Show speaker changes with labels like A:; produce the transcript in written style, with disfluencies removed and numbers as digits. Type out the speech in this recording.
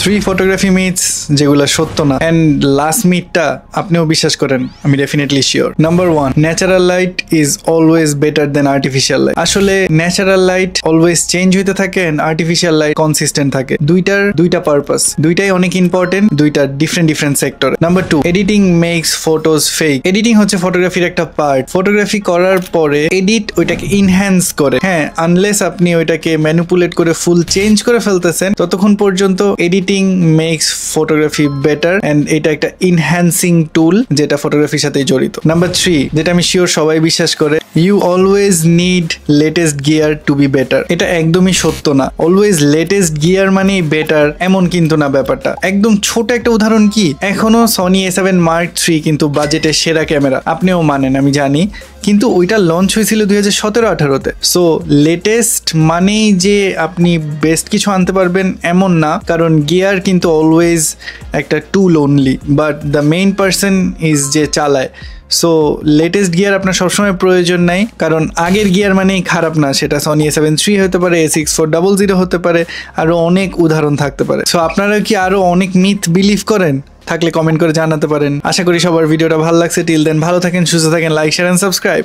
A: 3 photography myths যেগুলো সত্য না, এন্ড লাস্ট মিথটা আপনিও বিশ্বাস করেন, আমি definitely sure. Number 1, natural light is always better then artificial light. আসলে ন্যাচারাল লাইট অলওয়েজ চেঞ্জ হইতে থাকে এন্ড আর্টিফিশিয়াল লাইট কনসিস্টেন্ট থাকে। দুইটার দুইটা পারপাস, দুইটাই অনেক ইম্পর্টেন্ট, দুইটা different sector. Number 2, editing makes photos fake. Editing হচ্ছে ফটোগ্রাফির একটা পার্ট। ফটোগ্রাফি করার পরে এডিট ওইটাকে ইনহ্যান্স করে। হ্যাঁ, আনলেস আপনি ওইটাকে ম্যানিপুলেট করে ফুল চেঞ্জ করে ফেলতেছেন, ততক্ষণ পর্যন্ত editing makes photography better and এটা একটা ইনহ্যান্সিং টুল যেটা ফটোগ্রাফির সাথে জড়িত। নাম্বার 3, যেটা আমি শিওর সবাই বিশ্বাস করে, you always need latest gear to be better. এটা একদমই সত্য না। অলওয়েজ লেটেস্ট গিয়ার মানেই বেটার এমন কিন্তু না ব্যাপারটা। একদম ছোট একটা উদাহরণ কি, এখনো সনি A7 Mark III কিন্তু বাজেটের সেরা ক্যামেরা, আপনিও মানেন আমি জানি, কিন্তু ওইটা লঞ্চ হয়েছিল 2017-18-তে। সো লেটেস্ট মানেই যে আপনি বেস্ট কিছু আনতে পারবেন এমন না, কারণ গিয়ার কিন্তু অলওয়েজ একটা tool only, but the main person is যে চালায়। সো লেটেস্ট গিয়ার আপনার সবসময় প্রয়োজন নাই, কারণ আগের গিয়ার মানেই খারাপ না। সেটা সনি A7 III হতে পারে, A6400 হতে পারে, আরও অনেক উদাহরণ থাকতে পারে। সো আপনারা কি আরও অনেক মিথ বিলিভ করেন? থাকলে কমেন্ট করে জানাতে পারেন। আশা করি সবার ভিডিওটা ভালো লাগছে। টিল দেন ভালো থাকেন, সুস্থ থাকেন, লাইক, শেয়ার এন্ড সাবস্ক্রাইব।